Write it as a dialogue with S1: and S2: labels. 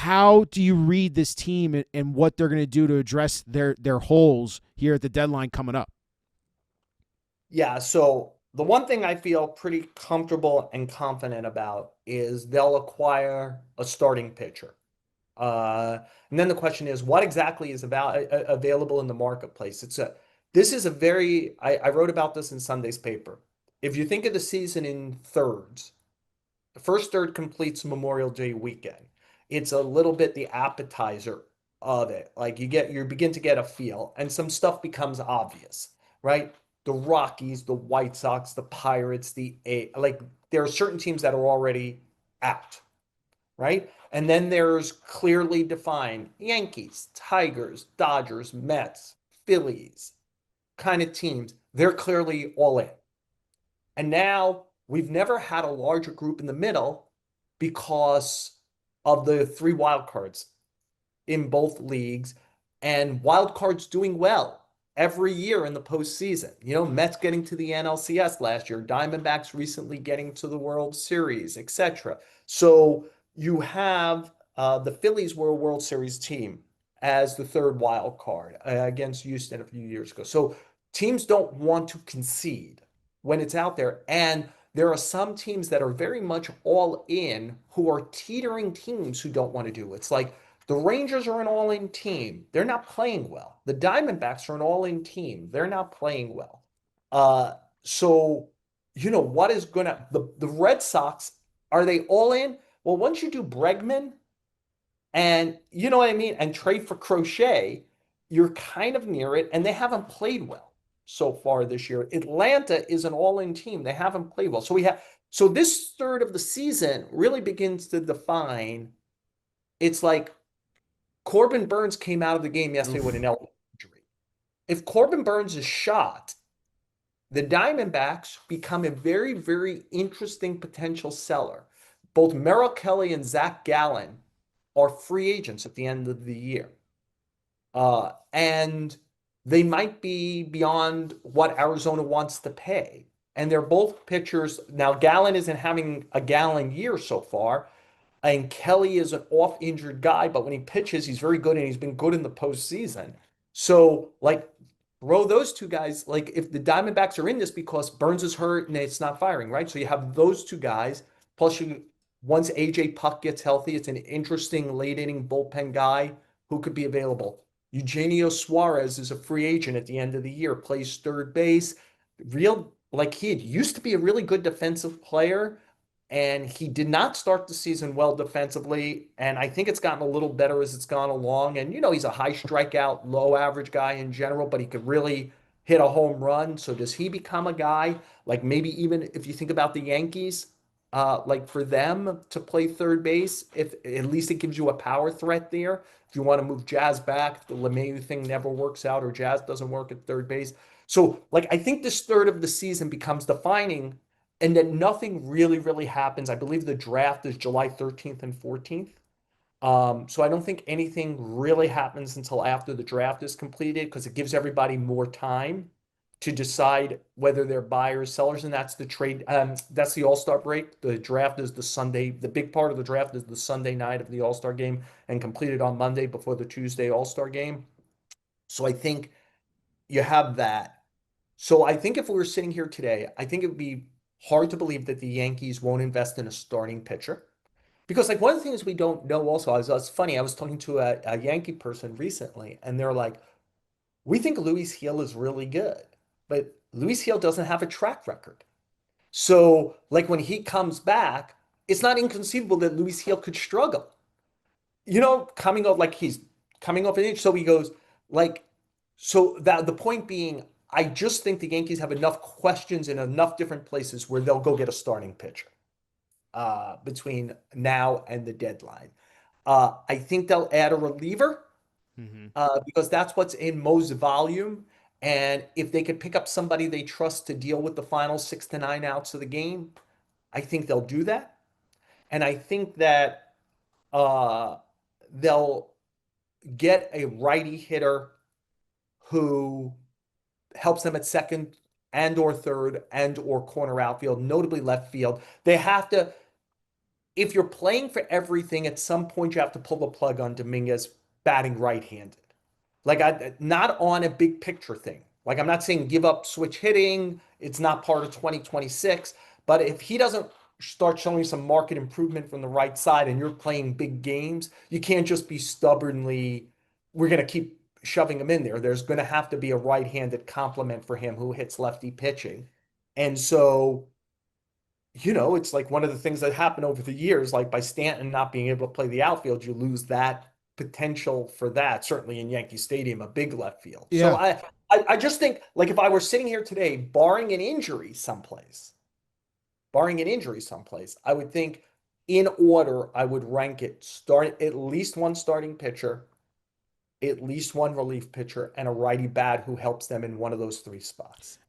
S1: how do you read this team and what they're going to do to address their holes here at the deadline coming up?
S2: Yeah, so the one thing I feel pretty comfortable and confident about is they'll acquire a starting pitcher. Uh, and then the question is, what exactly is available in the marketplace? This is a very, I wrote about this in Sunday's paper. If you think of the season in thirds, the first third completes Memorial Day weekend. It's a little bit the appetizer of it. Like you begin to get a feel, and some stuff becomes obvious, right? The Rockies, the White Sox, the Pirates, like there are certain teams that are already out, right? And then there's clearly defined Yankees, Tigers, Dodgers, Mets, Phillies kind of teams. They're clearly all in. And now we've never had a larger group in the middle because of the three wild cards in both leagues and wild cards doing well every year in the postseason. Mets getting to the NLCS last year, Diamondbacks recently getting to the World Series, etc. So you have the Phillies were a World Series team as the third wild card against Houston a few years ago. So teams don't want to concede when it's out there. And there are some teams that are very much all in who are teetering teams who don't want to do it. It's like the Rangers are an all-in team. They're not playing well. The Diamondbacks are an all-in team. They're not playing well. Uh, so, what is gonna the Red Sox, are they all in? Well, once you do Bregman and you know what I mean, and trade for Crochet, you're kind of near it, and they haven't played well so far this year. Atlanta is an all-in team. They haven't played well. So this third of the season really begins to define. It's like Corbin Burns came out of the game yesterday with
S1: Oof.
S2: an elbow injury. If Corbin Burns is shot, the Diamondbacks become a very, very interesting potential seller. Both Merrill Kelly and Zach Gallen are free agents at the end of the year. And they might be beyond what Arizona wants to pay. And they're both pitchers. Now, Gallen isn't having a Gallen year so far, and Kelly is an off injured guy, but when he pitches, he's very good and he's been good in the postseason. So, like, throw those two guys. Like, if the Diamondbacks are in this because Burns is hurt and it's not firing, right? So you have those two guys. Plus, once AJ Puck gets healthy, it's an interesting late inning bullpen guy who could be available. Eugenio Suarez is a free agent at the end of the year, plays third base. Like he used to be a really good defensive player, and he did not start the season well defensively. And I think it's gotten a little better as it's gone along. And, he's a high strikeout, low average guy in general, but he could really hit a home run. So does he become a guy like maybe even if you think about the Yankees, like for them to play third base, if at least it gives you a power threat there. If you want to move Jazz back, if the LeMahieu thing never works out or Jazz doesn't work at third base. So, like, I think this third of the season becomes defining and then nothing really, really happens. I believe the draft is July 13th and 14th. So I don't think anything really happens until after the draft is completed because it gives everybody more time to decide whether they're buyers, sellers, and that's the trade. That's the All-Star break. The draft is the Sunday. The big part of the draft is the Sunday night of the All-Star game and completed on Monday before the Tuesday All-Star game. So I think you have that. So I think if we were sitting here today, I think it would be hard to believe that the Yankees won't invest in a starting pitcher. Because like one of the things we don't know also is it's funny, I was talking to a Yankee person recently, and they're like, we think Luis Gil is really good, but Luis Gil doesn't have a track record. So like when he comes back, it's not inconceivable that Luis Gil could struggle. Coming off like he's coming off an inch. So he goes like, so that the point being, I just think the Yankees have enough questions in enough different places where they'll go get a starting pitcher between now and the deadline. I think they'll add a reliever
S1: Mm-hmm.
S2: because that's what's in most volume. And if they could pick up somebody they trust to deal with the final 6 to 9 outs of the game, I think they'll do that. And I think that uh, they'll get a righty hitter who helps them at second and or third and or corner outfield, notably left field. They have to if you're playing for everything, at some point you have to pull the plug on Dominguez batting right-handed. Like not on a big picture thing. Like I'm not saying give up switch hitting. It's not part of 2026. But if he doesn't start showing some market improvement from the right side and you're playing big games, you can't just be stubbornly, we're going to keep shoving him in there. There's going to have to be a right-handed complement for him who hits lefty pitching. And so it's like one of the things that happened over the years, like by Stanton not being able to play the outfield, you lose that potential for that, certainly in Yankee Stadium, a big left field. So
S1: Yeah.
S2: I just think like if I were sitting here today, barring an injury someplace, I would think in order, I would rank it start at least one starting pitcher, at least one relief pitcher, and a righty bat who helps them in one of those three spots.